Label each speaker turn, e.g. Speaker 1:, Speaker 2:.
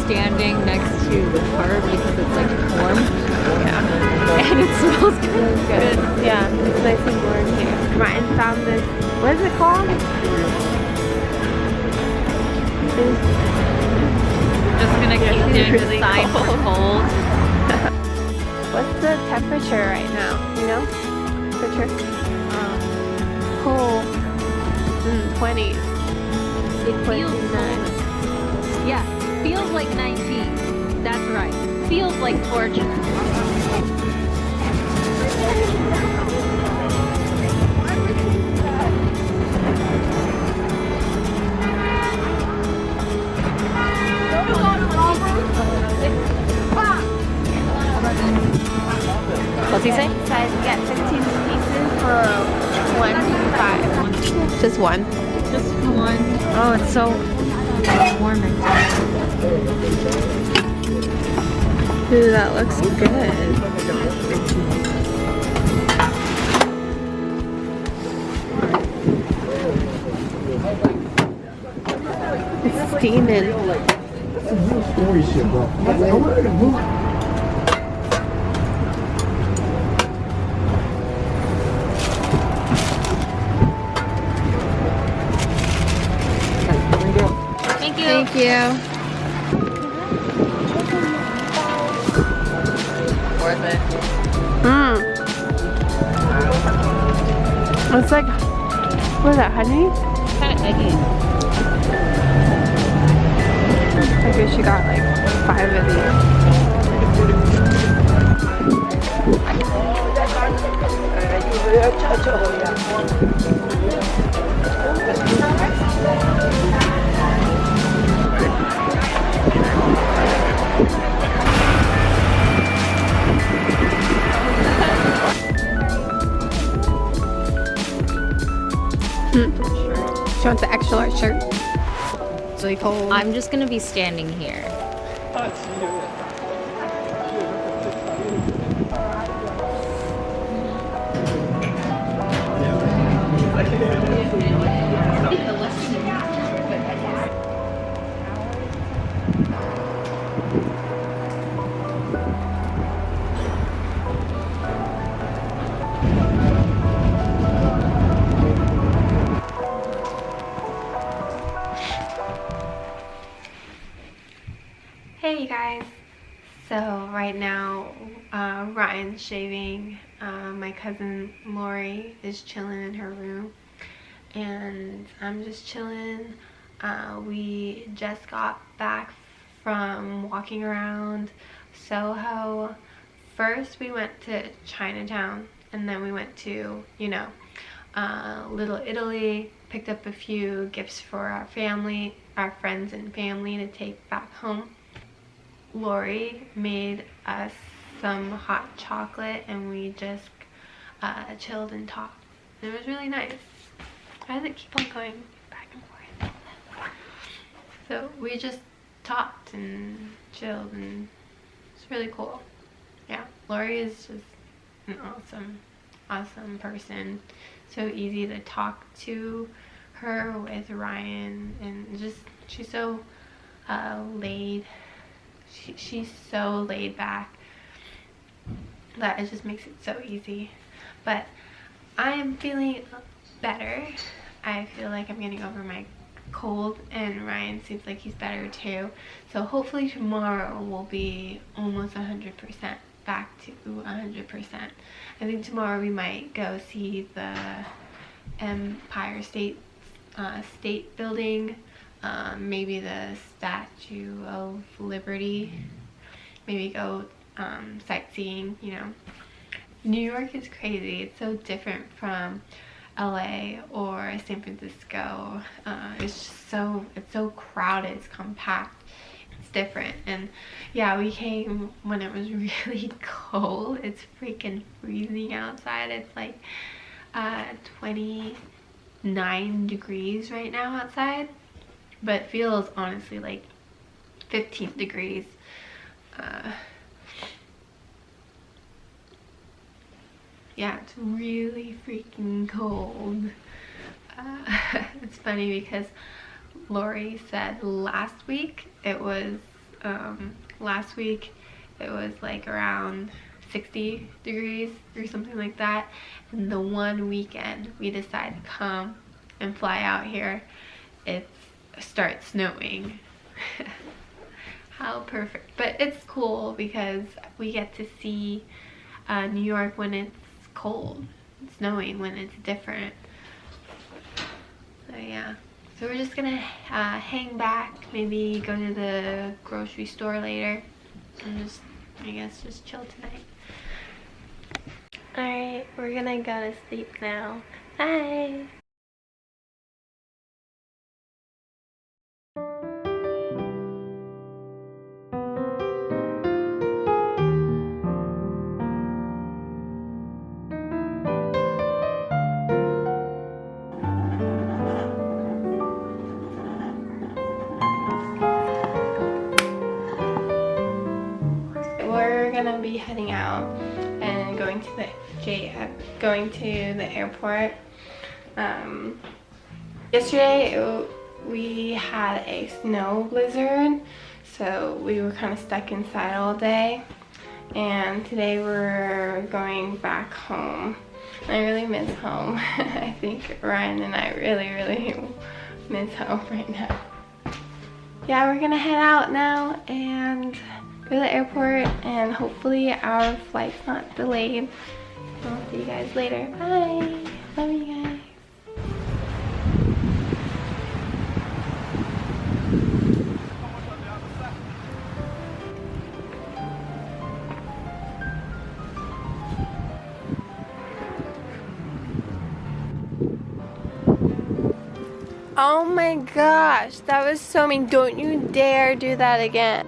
Speaker 1: standing next to the tarp because it's like warm.
Speaker 2: Yeah.
Speaker 1: And it smells good.
Speaker 2: Yeah, it's nice and warm here. Ryan found this, what is it called?
Speaker 1: Just gonna keep doing
Speaker 2: really
Speaker 1: the sign for cold.
Speaker 2: What's the temperature right now? You know? Temperature? Cold. 20s.
Speaker 1: It feels cold. Yeah, feels like 19. That's right. Feels like torture. What's he say?
Speaker 2: Said get 15 pieces for $1.5. Just one.
Speaker 1: Just one. Oh, it's so warming.
Speaker 2: Ooh, that looks good. It's steaming.
Speaker 1: Thank you.
Speaker 2: Thank you.
Speaker 1: Worth it.
Speaker 2: It's like, what is that, honey?
Speaker 1: Kind of eggy.
Speaker 2: I guess she got like 5 of She wants the extra large shirt. It's really cold.
Speaker 1: I'm just gonna be standing here.
Speaker 2: Hey you guys, so right now Ryan's shaving, my cousin Lori is chilling in her room, and I'm just chilling. We just got back from walking around Soho. First we went to Chinatown, and then we went to, you know, Little Italy, picked up a few gifts for our family, our friends and family to take back home. Lori made us some hot chocolate, and we just chilled and talked. And it was really nice. Why does it keep on going back and forth? So we just talked and chilled, and it's really cool. Yeah, Lori is just an awesome person. So easy to talk to her with Ryan, and just she's so she's so laid back that it just makes it so easy. But I am feeling better. I feel like I'm getting over my cold, and Ryan seems like he's better too. So hopefully tomorrow will be almost 100%, back to 100%. I think tomorrow we might go see the Empire State Building, maybe the Statue of Liberty, maybe go sightseeing, you know. New York is crazy. It's so different from LA or San Francisco. It's so crowded, it's compact, it's different. And yeah, we came when it was really cold. It's freaking freezing outside. It's like 29 degrees right now outside, but it feels honestly like 15 degrees. Yeah, it's really freaking cold. It's funny because Lori said last week it was Last week it was like around 60 degrees or something like that, and the one weekend we decided to come and fly out here, it starts snowing. How perfect. But it's cool because we get to see New York when it's cold, snowing when it's different. So yeah, so we're just gonna hang back, maybe go to the grocery store later, and just, I guess, just chill tonight. Alright, we're gonna go to sleep now. Bye! We're gonna be heading out and going to the airport. Yesterday we had a snow blizzard, so we were kind of stuck inside all day. And today we're going back home. I really miss home. I think Ryan and I really miss home right now. Yeah, we're gonna head out now and go to the airport, and hopefully our flight's not delayed. I'll see you guys later. Bye. Love you guys. Oh my gosh, that was so mean. Don't you dare do that again.